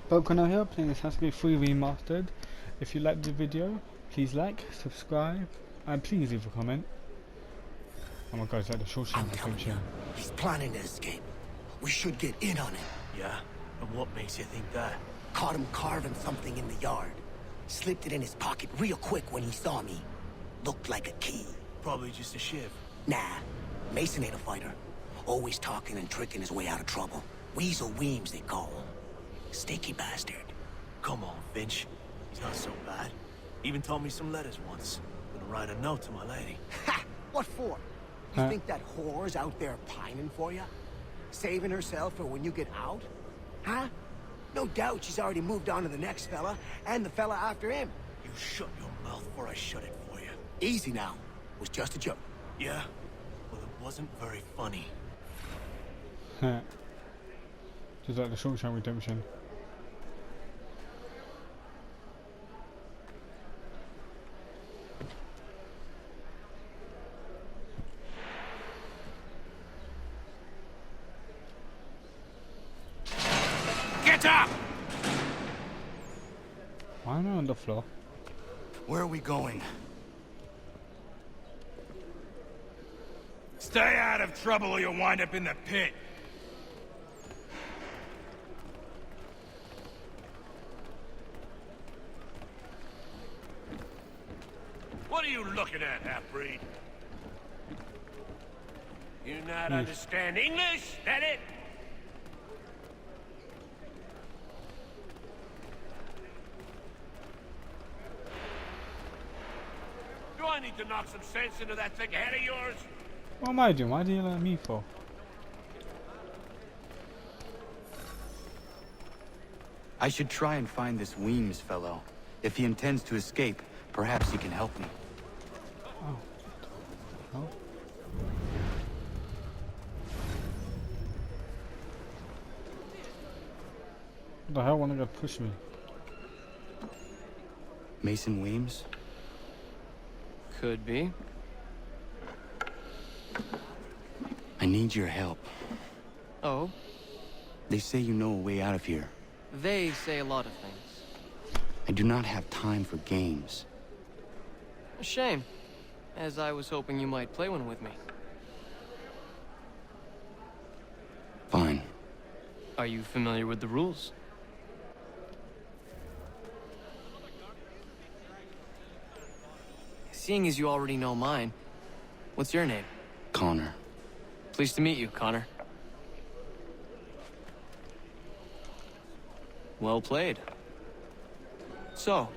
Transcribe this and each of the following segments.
Broken here playing Assassin's Creed 3 Remastered. If you liked the video, please like, subscribe, and please leave a comment. Oh my god, it's like the Shawshank Redemption. He's planning to escape. We should get in on it. Yeah? And what makes you think that? Caught him carving something in the yard. Slipped it in his pocket real quick when he saw me. Looked like a key. Probably just a shiv. Nah, Mason ain't a fighter. Always talking and tricking his way out of trouble. Weasel Weems, they call him. Sneaky bastard. Come on, Finch. He's not so bad. Even told me some letters once. Gonna write a note to my lady. Ha! What for? You think that whore's out there pining for you? Saving herself for when you get out? Huh? No doubt she's already moved on to the next fella, and the fella after him. You shut your mouth before I shut it for you. Easy now. It was just a joke. Yeah? Well, it wasn't very funny. Just like the Shawshank Redemption. Get up! Why am I on the floor? Where are we going? Stay out of trouble or you'll wind up in the pit. What are you looking at, half-breed? You not understand English? That it? Do I need to knock some sense into that thick head of yours? What am I doing? Why do you let me for? I should try and find this Weems fellow. If he intends to escape, perhaps he can help me. Oh. Oh. What the hell wanna go push me? Mason Weems? Could be. I need your help. Oh? They say you know a way out of here. They say a lot of things. I do not have time for games. A shame, as I was hoping you might play one with me. Fine. Are you familiar with the rules? Seeing as you already know mine, what's your name? Connor. Pleased to meet you, Connor. Well played. So,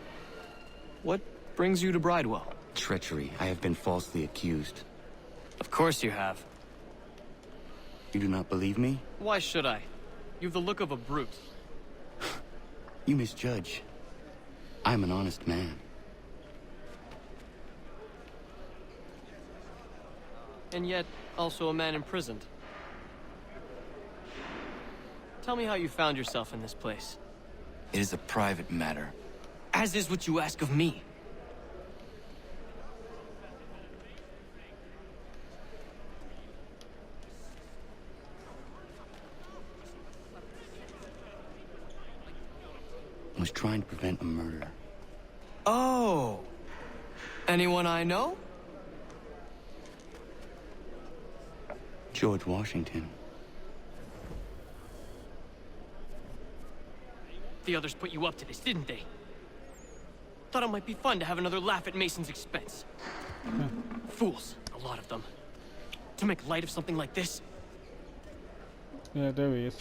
what brings you to Bridewell? Treachery. I have been falsely accused. Of course you have. You do not believe me? Why should I? You've the look of a brute. You misjudge. I am an honest man. And yet, also a man imprisoned. Tell me how you found yourself in this place. It is a private matter. As is what you ask of me. I was trying to prevent a murder. Oh! Anyone I know? George Washington. The others put you up to this, didn't they? Thought it might be fun to have another laugh at Mason's expense. Fools, a lot of them. To make light of something like this. Yeah, there he is.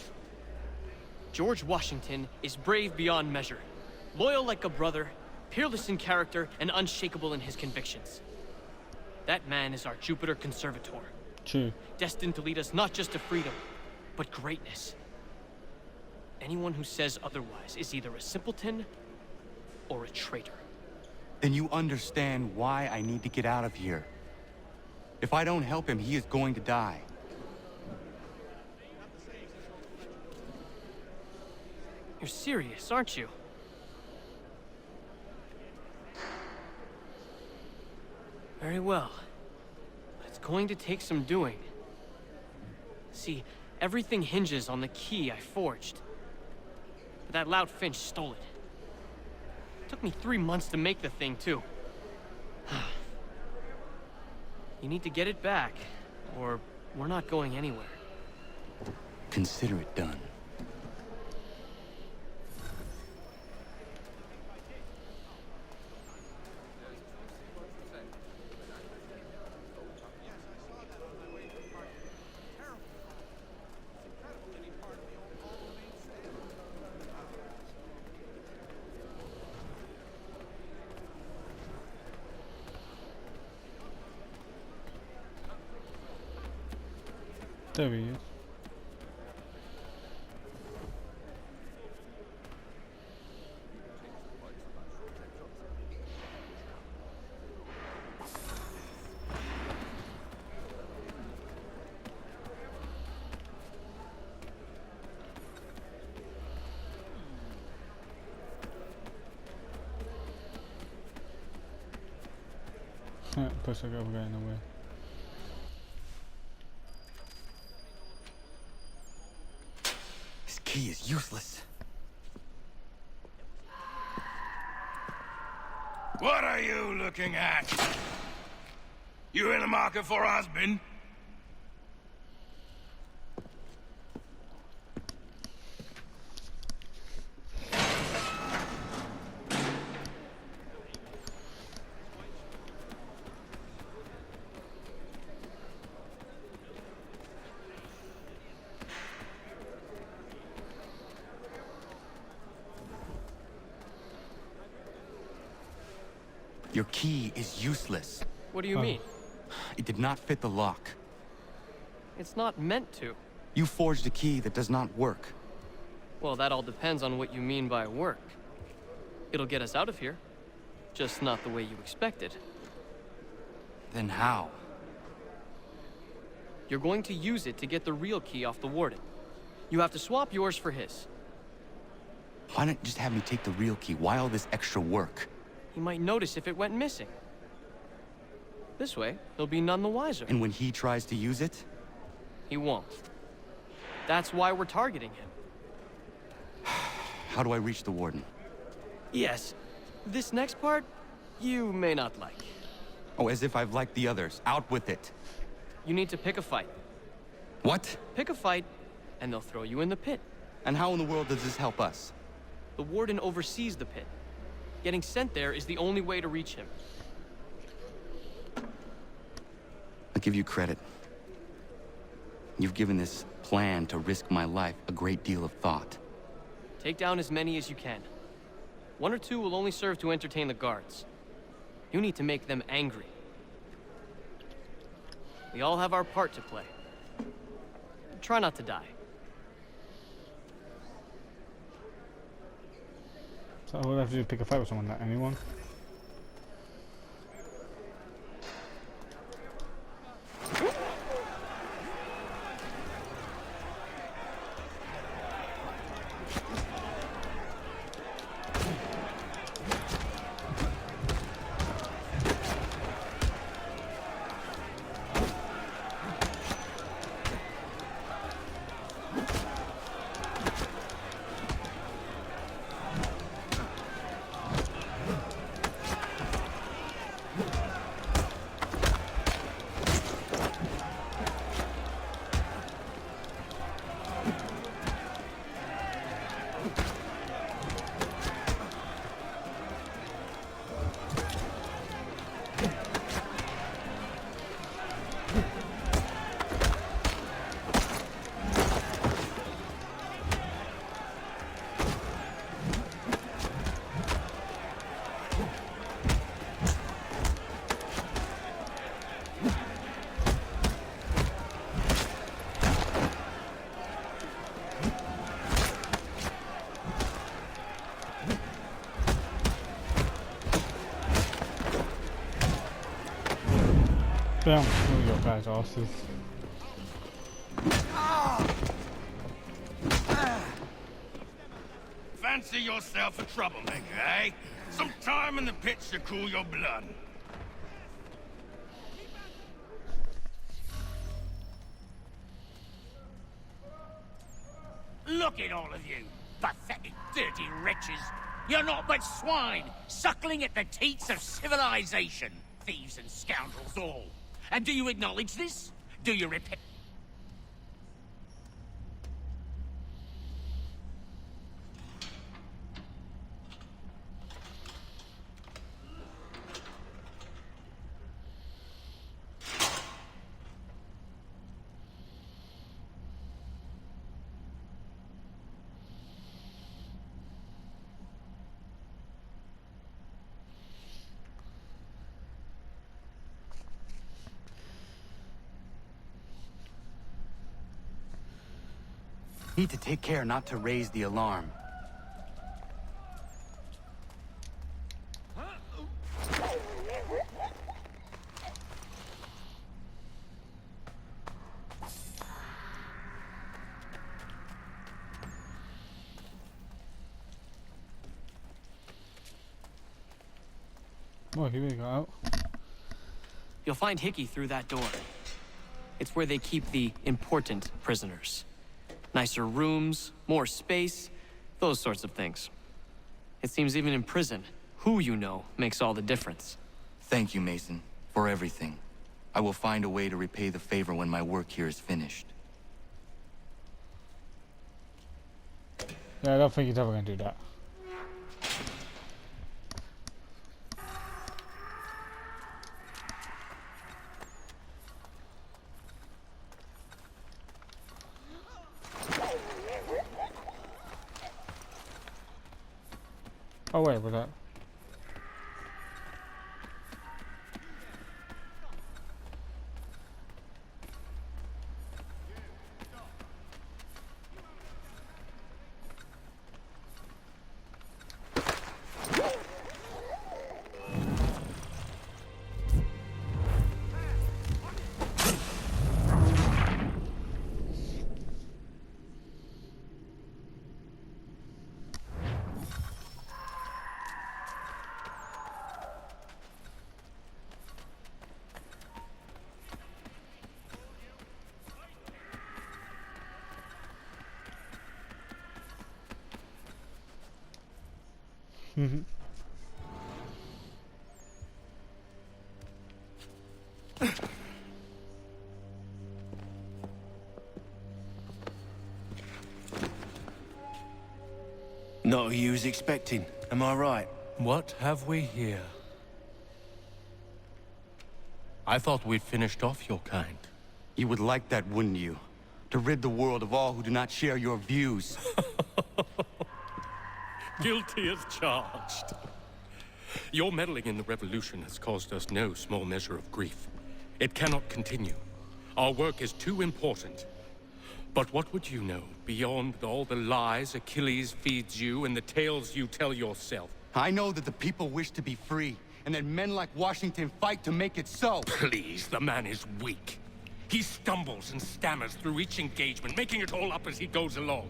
George Washington is brave beyond measure. Loyal like a brother, peerless in character, and unshakable in his convictions. That man is our Jupiter Conservator. True. Destined to lead us not just to freedom, but greatness. Anyone who says otherwise is either a simpleton or a traitor. Then you understand why I need to get out of here. If I don't help him, he is going to die. You're serious, aren't you? Very well. But it's going to take some doing. See, everything hinges on the key I forged. But that loud Finch stole it. Took me 3 months to make the thing, too. You need to get it back, or we're not going anywhere. Consider it done. There he is. Push like I'm going away. This key is useless. What are you looking at? You in the market for a husband? Your key is useless. What do you mean? It did not fit the lock. It's not meant to. You forged a key that does not work. Well, that all depends on what you mean by work. It'll get us out of here. Just not the way you expected. Then how? You're going to use it to get the real key off the warden. You have to swap yours for his. Why not just have me take the real key? Why all this extra work? He might notice if it went missing. This way, he'll be none the wiser. And when he tries to use it? He won't. That's why we're targeting him. How do I reach the warden? Yes, this next part, you may not like. Oh, as if I've liked the others. Out with it. You need to pick a fight. What? Pick a fight, and they'll throw you in the pit. And how in the world does this help us? The warden oversees the pit. Getting sent there is the only way to reach him. I'll give you credit. You've given this plan to risk my life a great deal of thought. Take down as many as you can. 1 or 2 will only serve to entertain the guards. You need to make them angry. We all have our part to play. Try not to die. So all I have to do is pick a fight with someone, like anyone. Damn, all your guys' asses. Fancy yourself a troublemaker, eh? Some time in the pits to cool your blood. Look at all of you. Pathetic dirty wretches! You're not but swine, suckling at the teats of civilization. Thieves and scoundrels all. And do you acknowledge this? Do you repent? Need to take care not to raise the alarm. Oh, here we go. Out. You'll find Hickey through that door. It's where they keep the important prisoners. Nicer rooms, more space, those sorts of things. It seems even in prison, who you know makes all the difference. Thank you, Mason, for everything. I will find a way to repay the favor when my work here is finished. Yeah, I don't think he's ever going to do that. Oh wait, was that? Mm-hmm. Not who you was expecting, am I right? What have we here? I thought we'd finished off your kind. You would like that, wouldn't you? To rid the world of all who do not share your views. Guilty as charged. Your meddling in the revolution has caused us no small measure of grief. It cannot continue. Our work is too important. But what would you know beyond all the lies Achilles feeds you and the tales you tell yourself? I know that the people wish to be free, and that men like Washington fight to make it so. Please, the man is weak. He stumbles and stammers through each engagement, making it all up as he goes along.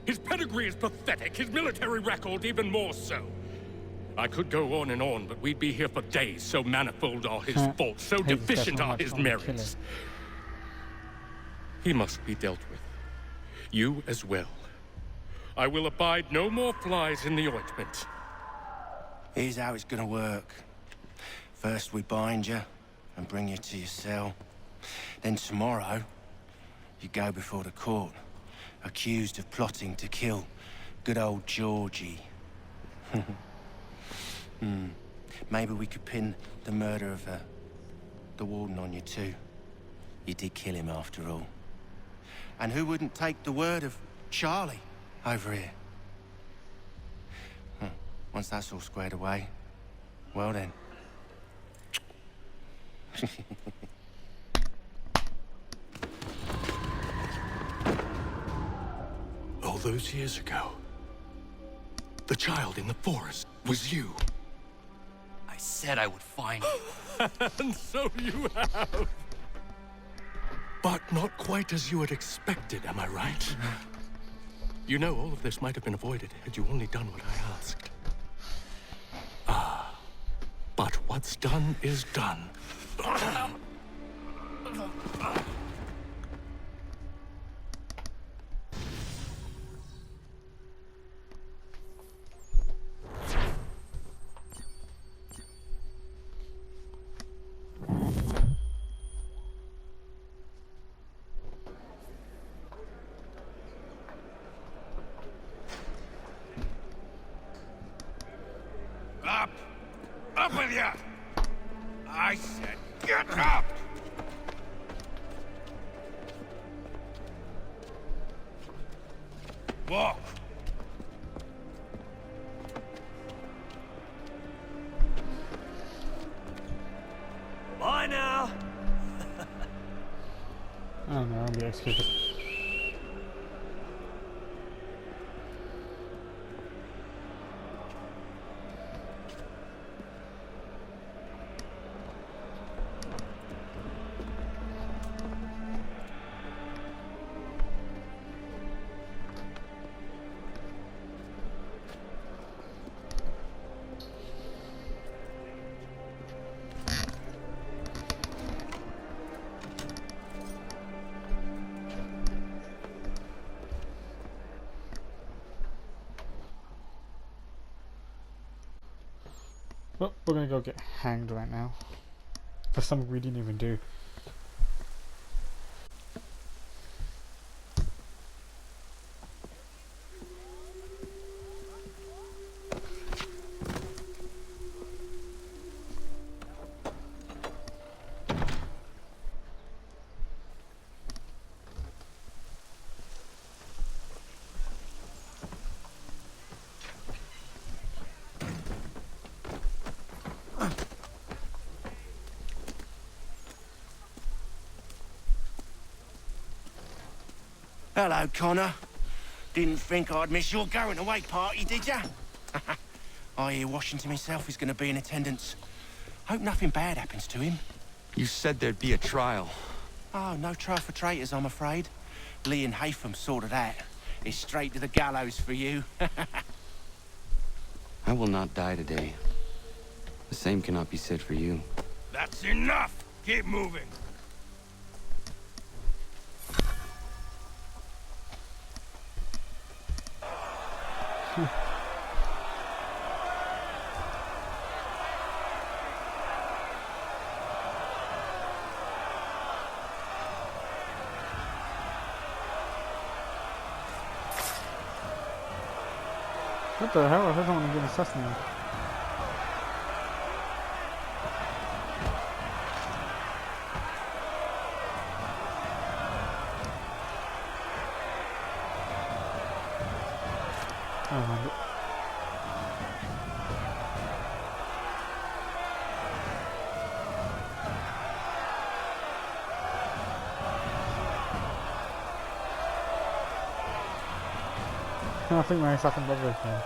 His pedigree is pathetic, his military record even more so. I could go on and on, but we'd be here for days, so manifold are his faults, so deficient are his merits. He must be dealt with. You as well. I will abide no more flies in the ointment. Here's how it's gonna work. First we bind you and bring you to your cell. Then tomorrow, you go before the court, accused of plotting to kill good old Georgie. Maybe we could pin the murder of the warden on you too. You did kill him after all. And who wouldn't take the word of Charlie over here? Once that's all squared away, well then. All those years ago, the child in the forest was you. I said I would find you. And so you have. But not quite as you had expected, am I right? You know, all of this might have been avoided had you only done what I asked. But what's done is done. up with you! I said, get up! Walk. Bye now. I don't know, I'll be executed. Well, we're gonna go get hanged right now. For something we didn't even do. Hello, Connor. Didn't think I'd miss your going away party, did ya? I hear Washington himself is going to be in attendance. Hope nothing bad happens to him. You said there'd be a trial. Oh, no trial for traitors, I'm afraid. Lee and Haytham sorted that. It's straight to the gallows for you. I will not die today. The same cannot be said for you. That's enough! Keep moving. What the hell? I heard someone getting assassinated. Oh my god. I think my second brother came.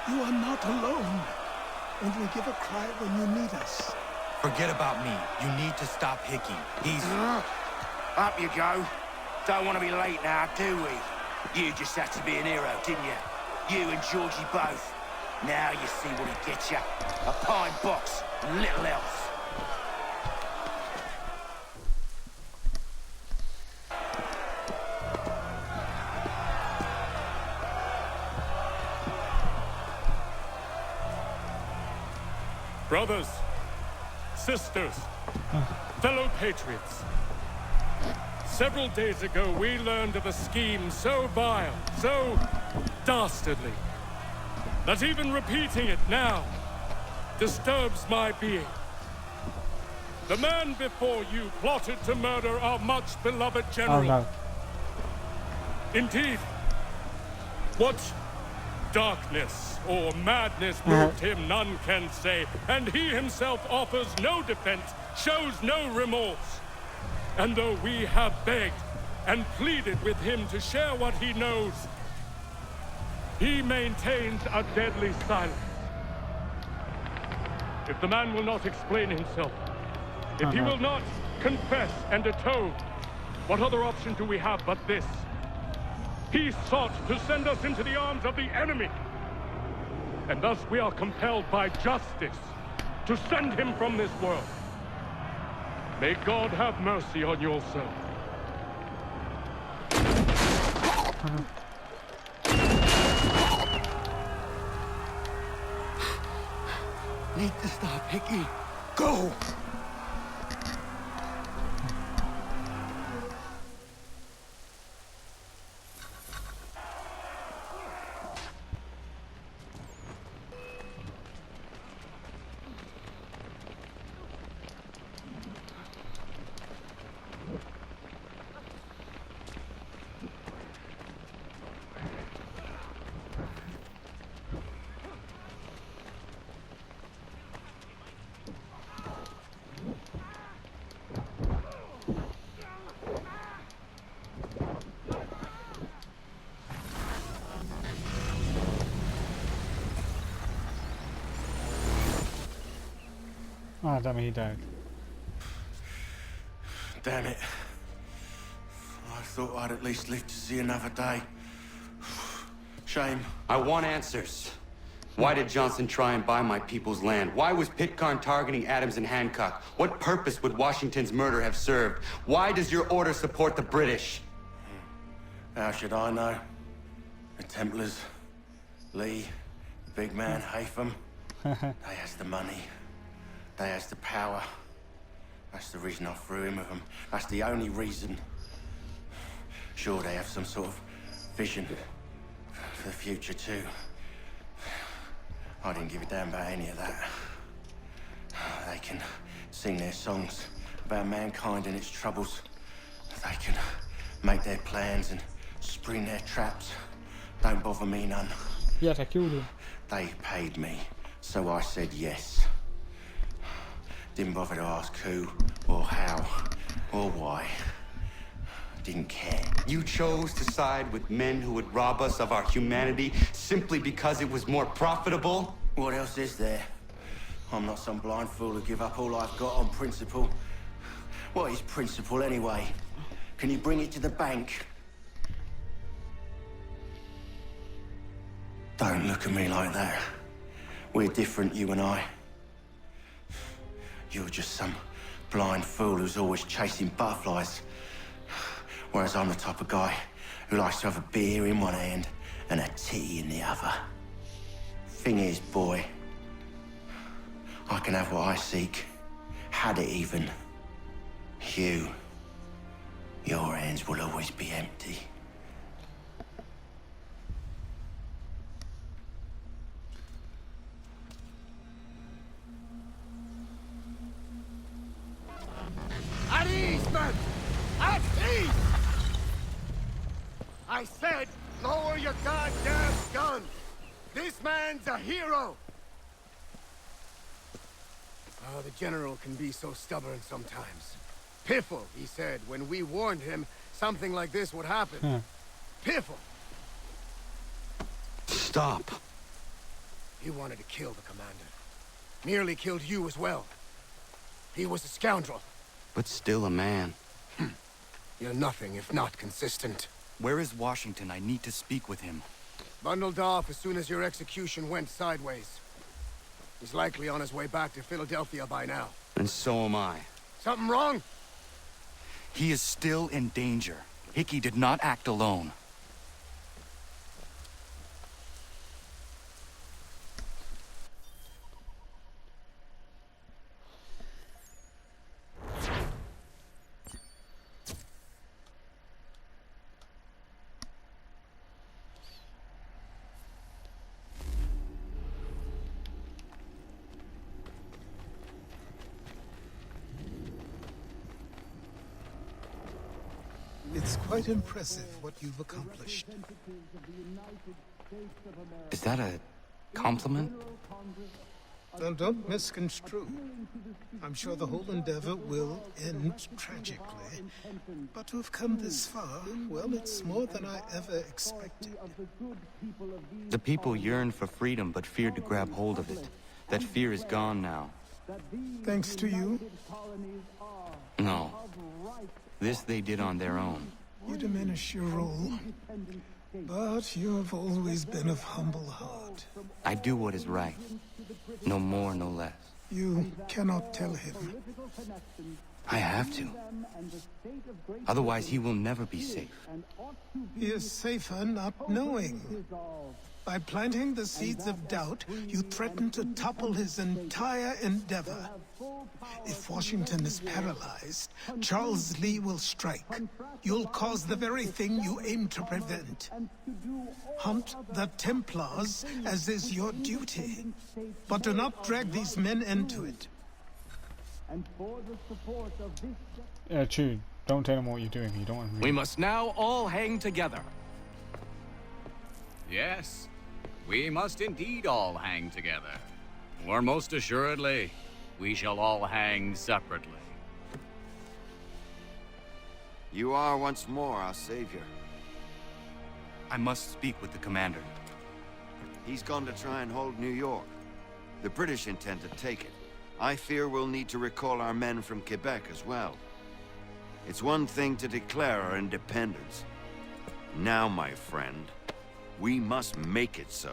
You are not alone. Only give a cry when you need us. Forget about me. You need to stop Hickey. He's... Up you go. Don't want to be late now, do we? You just had to be an hero, didn't you? You and Georgie both. Now you see what he gets you. A pine box, and little else. Brothers, sisters, fellow patriots. Several days ago, we learned of a scheme so vile, so dastardly, that even repeating it now disturbs my being. The man before you plotted to murder our much-beloved general. Oh no. Indeed. What darkness or madness moved him, none can say, and he himself offers no defense, shows no remorse. And though we have begged and pleaded with him to share what he knows, he maintains a deadly silence. If the man will not explain himself, if he will not confess and atone, what other option do we have but this? He sought to send us into the arms of the enemy. And thus we are compelled by justice to send him from this world. May God have mercy on your soul. need to stop, Hickey. Go! Ah, damn it, he died. Damn it. I thought I'd at least live to see another day. Shame. I want answers. Why did Johnson try and buy my people's land? Why was Pitcairn targeting Adams and Hancock? What purpose would Washington's murder have served? Why does your order support the British? How should I know? The Templars, Lee, the big man, Haytham. They has the money. They has the power. That's the reason I threw in with them. That's the only reason. Sure, they have some sort of vision for the future too. I didn't give a damn about any of that. They can sing their songs about mankind and its troubles. They can make their plans and spring their traps. Don't bother me none. Yes, I killed him. They paid me, so I said yes. Didn't bother to ask who, or how, or why. Didn't care. You chose to side with men who would rob us of our humanity simply because it was more profitable? What else is there? I'm not some blind fool who give up all I've got on principle. What is principle anyway? Can you bring it to the bank? Don't look at me like that. We're different, you and I. You're just some blind fool who's always chasing butterflies. Whereas I'm the type of guy who likes to have a beer in one hand and a tea in the other. Thing is, boy, I can have what I seek. Had it even. Your hands will always be empty. At ease, men! At ease! I said, lower your goddamn gun! This man's a hero! Oh, the General can be so stubborn sometimes. Piffle, he said, when we warned him something like this would happen. Piffle! Stop. He wanted to kill the commander. Nearly killed you as well. He was a scoundrel. But still a man. You're nothing if not consistent. Where is Washington? I need to speak with him. Bundled off as soon as your execution went sideways. He's likely on his way back to Philadelphia by now. And so am I. Something wrong? He is still in danger. Hickey did not act alone. It's quite impressive what you've accomplished. Is that a compliment? Now, don't misconstrue. I'm sure the whole endeavor will end tragically. But to have come this far, well, it's more than I ever expected. The people yearn for freedom but feared to grab hold of it. That fear is gone now. Thanks to you, No. This they did on their own. you diminish your role. But you have always been of humble heart. I do what is right. No more, no less. You cannot tell him. I have to. Otherwise, he will never be safe. He is safer not knowing. By planting the seeds of doubt, you threaten to topple his entire endeavor. If Washington is paralyzed, Charles Lee will strike. You'll cause the very thing you aim to prevent. Hunt the Templars, as is your duty. But do not drag these men into it. Yeah, true. Don't tell them what you're doing. You don't want to. We must now all hang together. Yes, we must indeed all hang together. Or most assuredly, we shall all hang separately. You are once more our savior. I must speak with the commander. He's gone to try and hold New York. The British intend to take it. I fear we'll need to recall our men from Quebec as well. It's one thing to declare our independence. Now, my friend, we must make it so.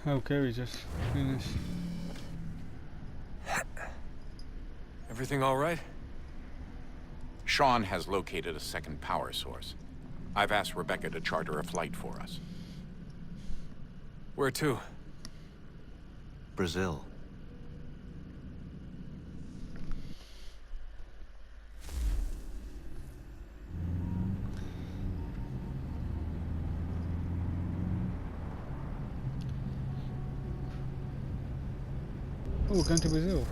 Okay, we just finished. Everything all right? Sean has located a second power source. I've asked Rebecca to charter a flight for us. Where to? Brazil. Oh, we're going to Brazil.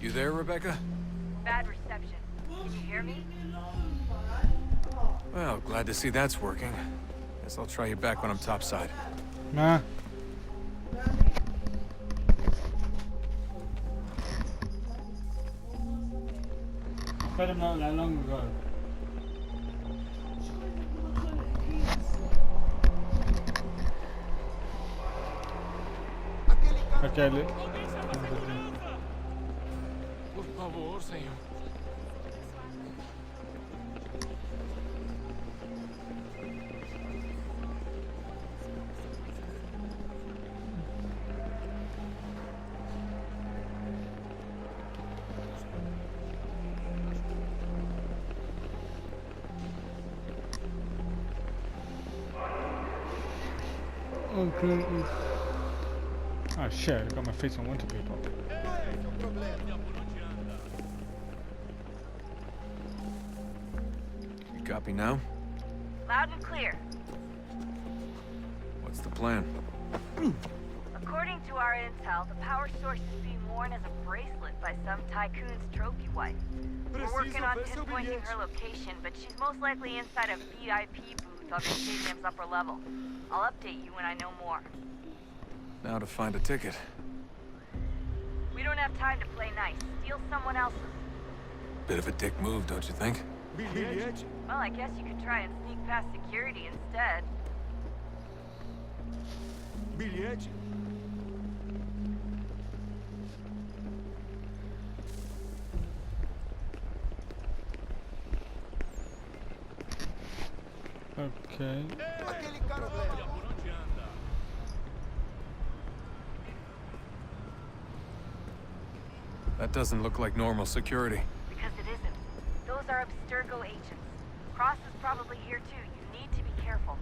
You there, Rebecca? Bad reception. Can you hear me? Well, glad to see that's working. Guess I'll try you back when I'm topside. Nah. Fed him not that long ago. Okay, look. Por favor, señor. Okay. Oh shit, I got my face on winter paper. You copy now? Loud and clear. What's the plan? According to our intel, the power source is being worn as a bracelet by some tycoon's trophy wife. We're working on pinpointing her location, but she's most likely inside a VIP booth on the stadium's upper level. I'll update you when I know more. Now to find a ticket. We don't have time to play nice. Steal someone else's. Bit of a dick move, don't you think? Well, I guess you could try and sneak past security instead. Okay. That doesn't look like normal security. Because it isn't. Those are Abstergo agents. Cross is probably here too. You need to be careful.